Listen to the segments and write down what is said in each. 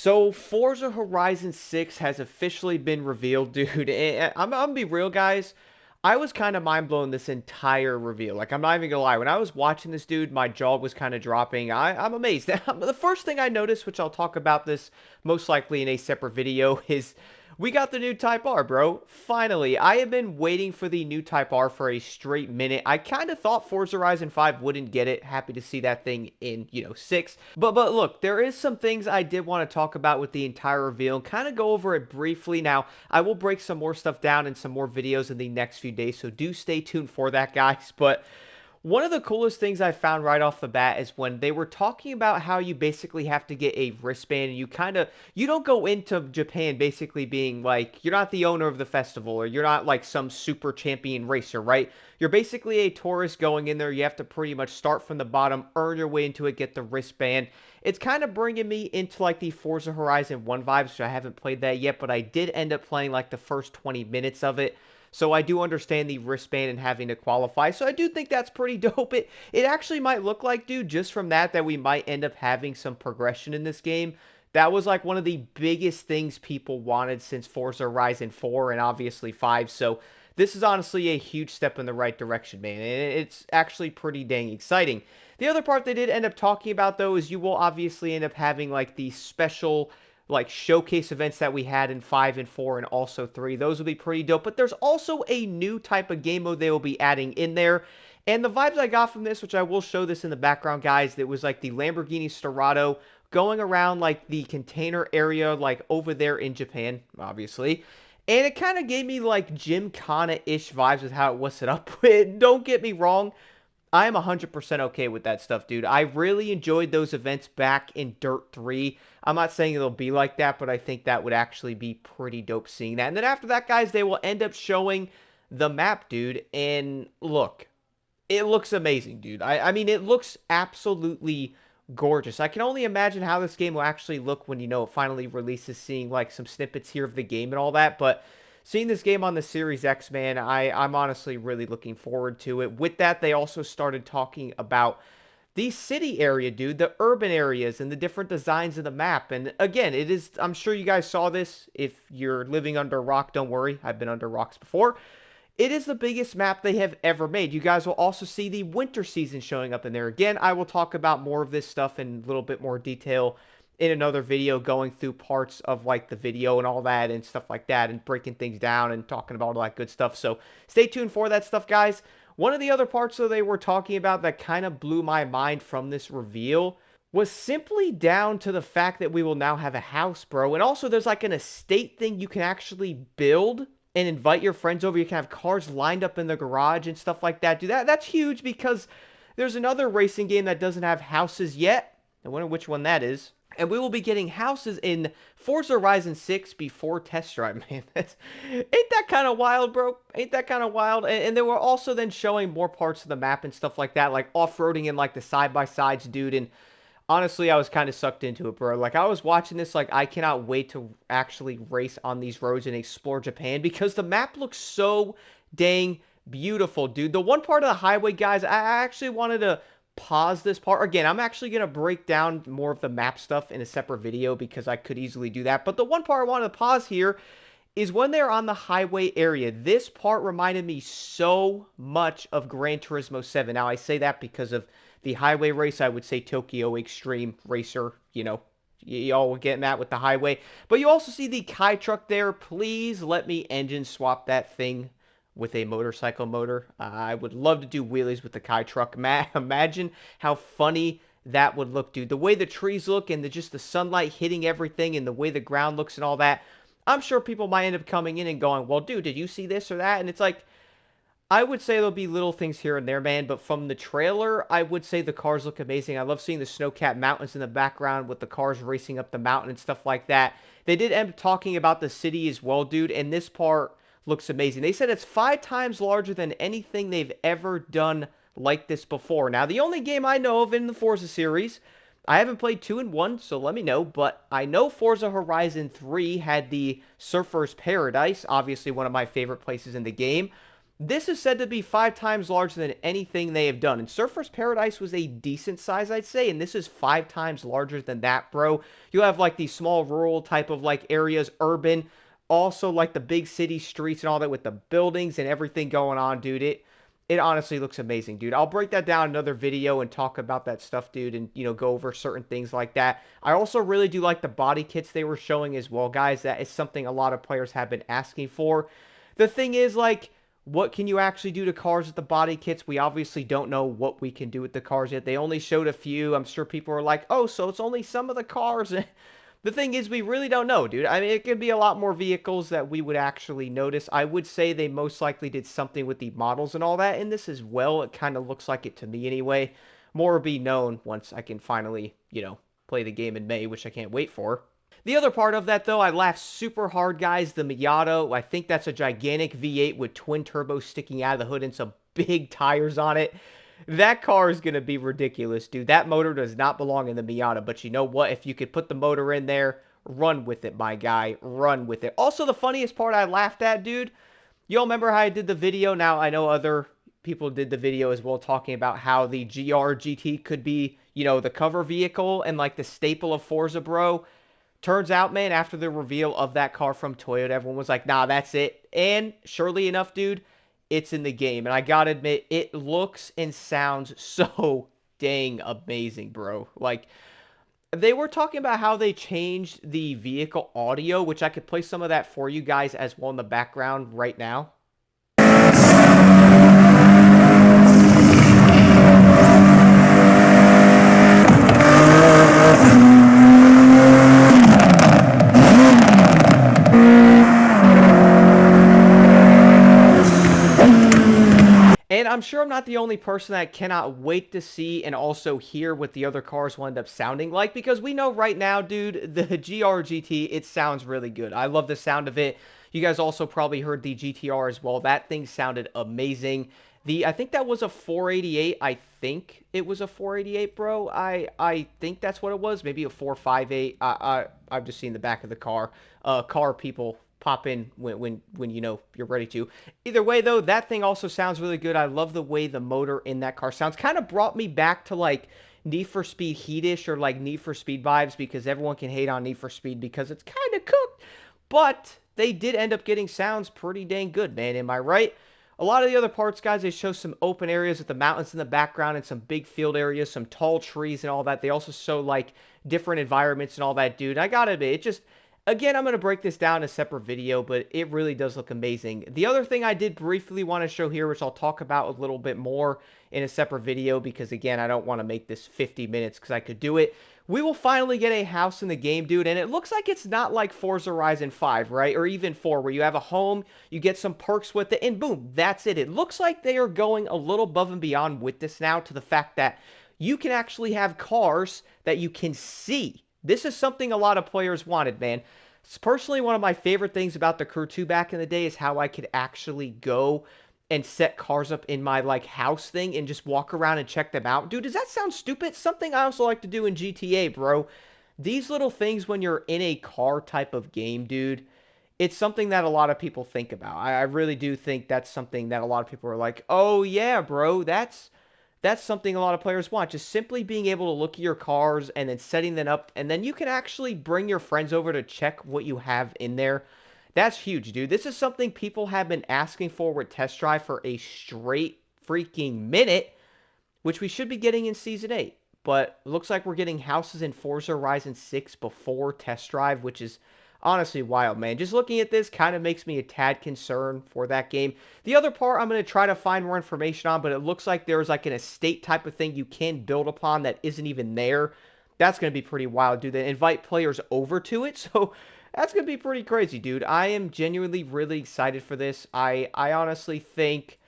So Forza Horizon 6 has officially been revealed, dude. And I'm gonna be real, guys. I was kind of mind blown this entire reveal. Like, I'm not even gonna lie. When I was watching this, dude, my jaw was kind of dropping. I'm amazed. The first thing I noticed, which I'll talk about this most likely in a separate video, is we got the new Type R, bro. Finally, I have been waiting for the new Type R for a straight minute. I kind of thought Forza Horizon 5 wouldn't get it. Happy to see that thing in, 6. But look, there is some things I did want to talk about with the entire reveal and kind of go over it briefly. Now, I will break some more stuff down in some more videos in the next few days, so do stay tuned for that, guys. But one of the coolest things I found right off the bat is when they were talking about how you basically have to get a wristband and you don't go into Japan basically being like you're not the owner of the festival or you're not like some super champion racer, right? You're basically a tourist going in there. You have to pretty much start from the bottom, earn your way into it, get the wristband. It's kind of bringing me into like the Forza Horizon 1 vibes, which I haven't played that yet, but I did end up playing like the first 20 minutes of it. So I do understand the wristband and having to qualify. So I do think that's pretty dope. It actually might look like, dude, just from that we might end up having some progression in this game. That was like one of the biggest things people wanted since Forza Horizon 4 and obviously 5. So this is honestly a huge step in the right direction, man. And it's actually pretty dang exciting. The other part they did end up talking about, though, is you will obviously end up having like the special like showcase events that we had in 5 and 4 and also 3. Those will be pretty dope. But there's also a new type of game mode they will be adding in there. And the vibes I got from this, which I will show this in the background, guys, that was like the Lamborghini Storado going around like the container area, like over there in Japan, obviously. And it kind of gave me like Gymkhana-ish vibes with how it was set up. Don't get me wrong. I am 100% okay with that stuff, dude. I really enjoyed those events back in Dirt 3. I'm not saying it'll be like that, but I think that would actually be pretty dope seeing that. And then after that, guys, they will end up showing the map, dude. And look, it looks amazing, dude. I mean, it looks absolutely gorgeous. I can only imagine how this game will actually look when, it finally releases, seeing, like, some snippets here of the game and all that. But seeing this game on the Series X, man, I'm honestly really looking forward to it. With that, they also started talking about the city area, dude, the urban areas and the different designs of the map. And again, I'm sure you guys saw this. If you're living under a rock, don't worry. I've been under rocks before. It is the biggest map they have ever made. You guys will also see the winter season showing up in there. Again, I will talk about more of this stuff in a little bit more detail in another video, going through parts of like the video and all that and stuff like that and breaking things down and talking about all that good stuff. So stay tuned for that stuff, guys. One of the other parts that they were talking about that kind of blew my mind from this reveal was simply down to the fact that we will now have a house, bro. And also there's like an estate thing you can actually build and invite your friends over. You can have cars lined up in the garage and stuff like that. Dude, that's huge because there's another racing game that doesn't have houses yet. I wonder which one that is. And we will be getting houses in Forza Horizon 6 before Test Drive, man. Ain't that kind of wild, bro? Ain't that kind of wild? And they were also then showing more parts of the map and stuff like that, like off-roading and like the side-by-sides, dude. And honestly, I was kind of sucked into it, bro. Like, I was watching this, like, I cannot wait to actually race on these roads and explore Japan because the map looks so dang beautiful, dude. The one part of the highway, guys, I actually wanted to pause this part. Again, I'm actually going to break down more of the map stuff in a separate video because I could easily do that. But the one part I wanted to pause here is when they're on the highway area. This part reminded me so much of Gran Turismo 7. Now, I say that because of the highway race. I would say Tokyo Extreme Racer, y'all will get that with the highway. But you also see the Kai truck there. Please let me engine swap that thing with a motorcycle motor. I would love to do wheelies with the Kai truck. Imagine how funny that would look, dude. The way the trees look and just the sunlight hitting everything and the way the ground looks and all that. I'm sure people might end up coming in and going, well, dude, did you see this or that? And it's like, I would say there'll be little things here and there, man, but from the trailer, I would say the cars look amazing. I love seeing the snow-capped mountains in the background with the cars racing up the mountain and stuff like that. They did end up talking about the city as well, dude, and this part looks amazing. They said it's 5 times larger than anything they've ever done like this before. Now, the only game I know of in the Forza series, I haven't played 2 and 1, so let me know, but I know Forza Horizon 3 had the Surfer's Paradise, obviously one of my favorite places in the game. This is said to be 5 times larger than anything they have done. And Surfer's Paradise was a decent size, I'd say, and this is 5 times larger than that, bro. You have like these small rural type of like areas, urban, also like the big city streets and all that with the buildings and everything going on, dude. It honestly looks amazing, dude. I'll break that down in another video and talk about that stuff, dude, and go over certain things like that. I also really do like the body kits they were showing as well, guys. That is something a lot of players have been asking for. The thing is, like, what can you actually do to cars with the body kits? We obviously don't know what we can do with the cars yet. They only showed a few. I'm sure people are like, oh, so it's only some of the cars. The thing is, we really don't know, dude. I mean, it could be a lot more vehicles that we would actually notice. I would say they most likely did something with the models and all that in this as well. It kind of looks like it to me anyway. More will be known once I can finally, play the game in May, which I can't wait for. The other part of that, though, I laughed super hard, guys. The Miata, I think that's a gigantic V8 with twin turbos sticking out of the hood and some big tires on it. That car is going to be ridiculous, dude. That motor does not belong in the Miata, but you know what? If you could put the motor in there, run with it, my guy. Run with it. Also, the funniest part I laughed at, dude, you all remember how I did the video? Now, I know other people did the video as well talking about how the GR GT could be, the cover vehicle and like the staple of Forza, bro. Turns out, man, after the reveal of that car from Toyota, everyone was like, nah, that's it. And surely enough, dude, it's in the game. And I gotta admit, it looks and sounds so dang amazing, bro. Like, they were talking about how they changed the vehicle audio, which I could play some of that for you guys as well in the background right now. And I'm sure I'm not the only person that cannot wait to see and also hear what the other cars will end up sounding like, because we know right now, dude, the GR GT, it sounds really good. I love the sound of it. You guys also probably heard the GTR as well. That thing sounded amazing. I think that was a 488. I think it was a 488, bro. I think that's what it was. Maybe a 458. I've just seen the back of the car. Car people pop in when you're ready to. Either way, though, that thing also sounds really good. I love the way the motor in that car sounds. Kind of brought me back to like Need for Speed Heatish or like Need for Speed vibes, because everyone can hate on Need for Speed because it's kind of cooked. But they did end up getting sounds pretty dang good, man. Am I right? A lot of the other parts, guys, they show some open areas with the mountains in the background and some big field areas, some tall trees and all that. They also show like different environments and all that, dude. I gotta admit, it just, again, I'm going to break this down in a separate video, but it really does look amazing. The other thing I did briefly want to show here, which I'll talk about a little bit more in a separate video, because again, I don't want to make this 50 minutes because I could do it. We will finally get a house in the game, dude, and it looks like it's not like Forza Horizon 5, right? Or even 4, where you have a home, you get some perks with it, and boom, that's it. It looks like they are going a little above and beyond with this now, to the fact that you can actually have cars that you can see. This is something a lot of players wanted, man. It's personally one of my favorite things about the Crew 2 back in the day, is how I could actually go and set cars up in my like house thing and just walk around and check them out. Dude, does that sound stupid? Something I also like to do in GTA, bro. These little things when you're in a car type of game, dude, it's something that a lot of people think about. I really do think that's something that a lot of people are like, oh yeah, bro, that's something a lot of players want. Just simply being able to look at your cars and then setting them up, and then you can actually bring your friends over to check what you have in there. That's huge, dude. This is something people have been asking for with Test Drive for a straight freaking minute, which we should be getting in Season 8. But it looks like we're getting houses in Forza Horizon 6 before Test Drive, which is honestly wild, man. Just looking at this kind of makes me a tad concerned for that game. The other part I'm going to try to find more information on, but it looks like there's like an estate type of thing you can build upon that isn't even there. That's going to be pretty wild, dude. They invite players over to it, so that's going to be pretty crazy, dude. I am genuinely really excited for this. I honestly think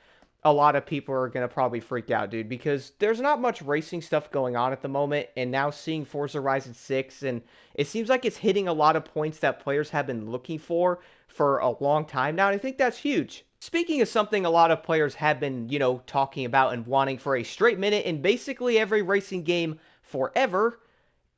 a lot of people are going to probably freak out, dude, because there's not much racing stuff going on at the moment, and now seeing Forza Horizon 6, and it seems like it's hitting a lot of points that players have been looking for a long time now, and I think that's huge. Speaking of something a lot of players have been, talking about and wanting for a straight minute in basically every racing game forever,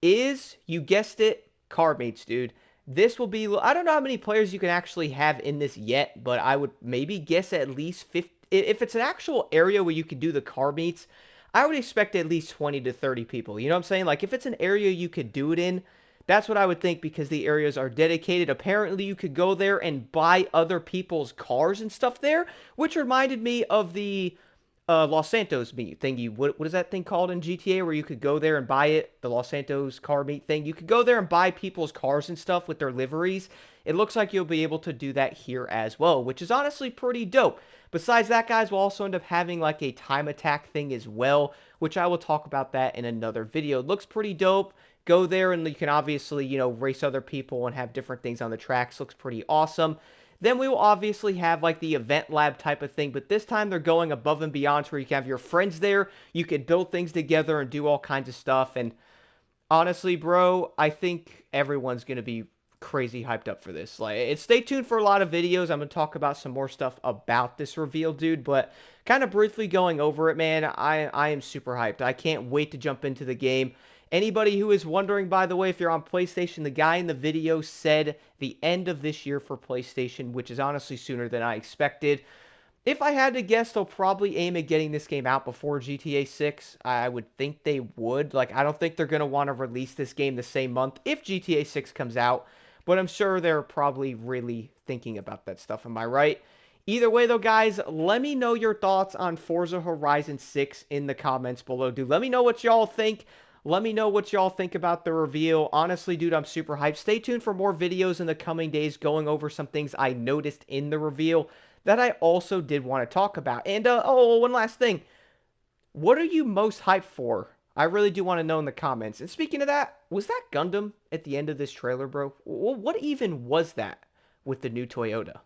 is, you guessed it, car mates, dude. This will be, I don't know how many players you can actually have in this yet, but I would maybe guess at least 50, if it's an actual area where you can do the car meets, I would expect at least 20 to 30 people. You know what I'm saying? Like if it's an area you could do it in, that's what I would think because the areas are dedicated. Apparently, you could go there and buy other people's cars and stuff there, which reminded me of the Los Santos meet thingy. What is that thing called in GTA where you could go there and buy it? The Los Santos car meet thing. You could go there and buy people's cars and stuff with their liveries. It looks like you'll be able to do that here as well, which is honestly pretty dope. Besides that, guys, we'll also end up having like a time attack thing as well, which I will talk about that in another video. It looks pretty dope. Go there and you can obviously, race other people and have different things on the tracks. Looks pretty awesome. Then we will obviously have like the event lab type of thing, but this time they're going above and beyond to where you can have your friends there. You can build things together and do all kinds of stuff. And honestly, bro, I think everyone's going to be crazy hyped up for this. Like, stay tuned for a lot of videos. I'm going to talk about some more stuff about this reveal, dude, but kind of briefly going over it, man, I am super hyped. I can't wait to jump into the game. Anybody who is wondering, by the way, if you're on PlayStation, the guy in the video said the end of this year for PlayStation, which is honestly sooner than I expected. If I had to guess, they'll probably aim at getting this game out before GTA 6. I would think they would. Like, I don't think they're going to want to release this game the same month if GTA 6 comes out, but I'm sure they're probably really thinking about that stuff. Am I right? Either way, though, guys, let me know your thoughts on Forza Horizon 6 in the comments below, dude. Let me know what y'all think. Let me know what y'all think about the reveal. Honestly, dude, I'm super hyped. Stay tuned for more videos in the coming days going over some things I noticed in the reveal that I also did want to talk about. And, one last thing. What are you most hyped for? I really do want to know in the comments. And speaking of that, was that Gundam at the end of this trailer, bro? What even was that with the new Toyota?